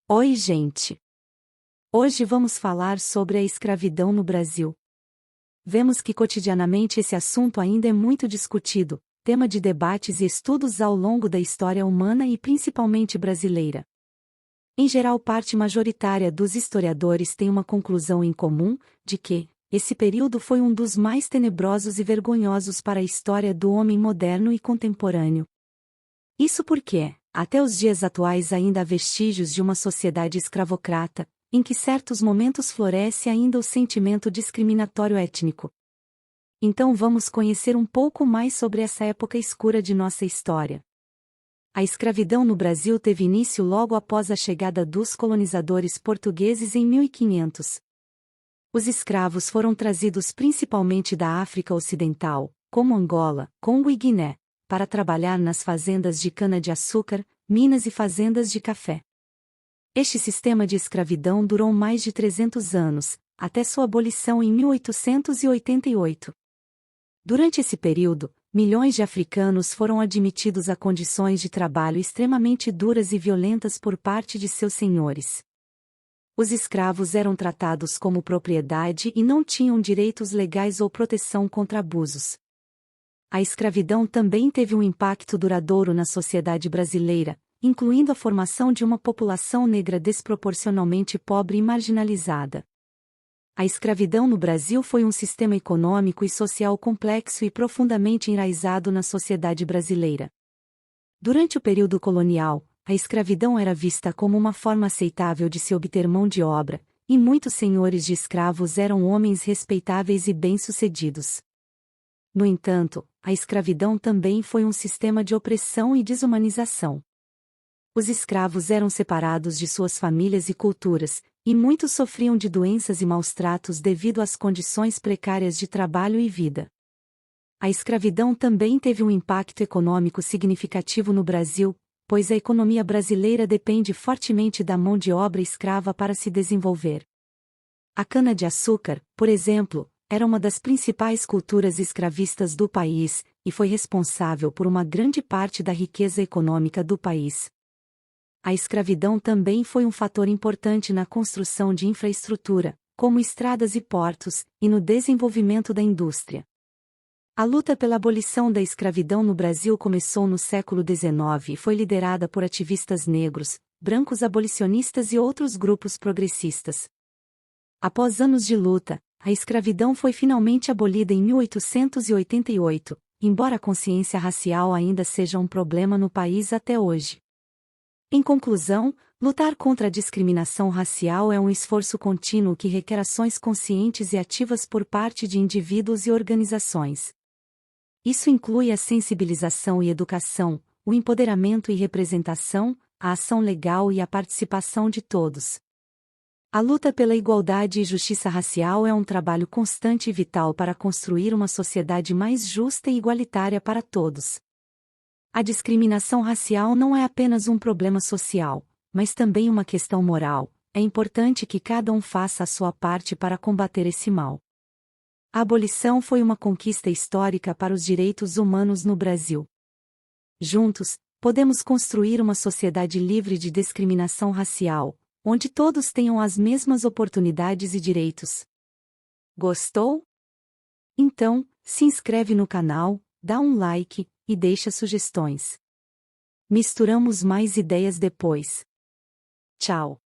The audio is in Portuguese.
Oi, gente! Hoje vamos falar sobre a escravidão no Brasil. Vemos que cotidianamente esse assunto ainda é muito discutido, tema de debates e estudos ao longo da história humana e principalmente brasileira. Em geral, parte majoritária dos historiadores tem uma conclusão em comum, de que esse período foi um dos mais tenebrosos e vergonhosos para a história do homem moderno e contemporâneo. Isso porque, até os dias atuais ainda há vestígios de uma sociedade escravocrata, em que certos momentos floresce ainda o sentimento discriminatório étnico. Então vamos conhecer um pouco mais sobre essa época escura de nossa história. A escravidão no Brasil teve início logo após a chegada dos colonizadores portugueses em 1500. Os escravos foram trazidos principalmente da África Ocidental, como Angola, Congo e Guiné, para trabalhar nas fazendas de cana-de-açúcar, minas e fazendas de café. Este sistema de escravidão durou mais de 300 anos, até sua abolição em 1888. Durante esse período, milhões de africanos foram admitidos a condições de trabalho extremamente duras e violentas por parte de seus senhores. Os escravos eram tratados como propriedade e não tinham direitos legais ou proteção contra abusos. A escravidão também teve um impacto duradouro na sociedade brasileira, incluindo a formação de uma população negra desproporcionalmente pobre e marginalizada. A escravidão no Brasil foi um sistema econômico e social complexo e profundamente enraizado na sociedade brasileira. Durante o período colonial, a escravidão era vista como uma forma aceitável de se obter mão de obra, e muitos senhores de escravos eram homens respeitáveis e bem-sucedidos. No entanto, a escravidão também foi um sistema de opressão e desumanização. Os escravos eram separados de suas famílias e culturas, e muitos sofriam de doenças e maus-tratos devido às condições precárias de trabalho e vida. A escravidão também teve um impacto econômico significativo no Brasil, pois a economia brasileira depende fortemente da mão de obra escrava para se desenvolver. A cana-de-açúcar, por exemplo, era uma das principais culturas escravistas do país, e foi responsável por uma grande parte da riqueza econômica do país. A escravidão também foi um fator importante na construção de infraestrutura, como estradas e portos, e no desenvolvimento da indústria. A luta pela abolição da escravidão no Brasil começou no século XIX e foi liderada por ativistas negros, brancos abolicionistas e outros grupos progressistas. Após anos de luta, a escravidão foi finalmente abolida em 1888, embora a consciência racial ainda seja um problema no país até hoje. Em conclusão, lutar contra a discriminação racial é um esforço contínuo que requer ações conscientes e ativas por parte de indivíduos e organizações. Isso inclui a sensibilização e educação, o empoderamento e representação, a ação legal e a participação de todos. A luta pela igualdade e justiça racial é um trabalho constante e vital para construir uma sociedade mais justa e igualitária para todos. A discriminação racial não é apenas um problema social, mas também uma questão moral. É importante que cada um faça a sua parte para combater esse mal. A abolição foi uma conquista histórica para os direitos humanos no Brasil. Juntos, podemos construir uma sociedade livre de discriminação racial, onde todos tenham as mesmas oportunidades e direitos. Gostou? Então, se inscreve no canal, dá um like, e deixa sugestões. Misturamos mais ideias depois. Tchau!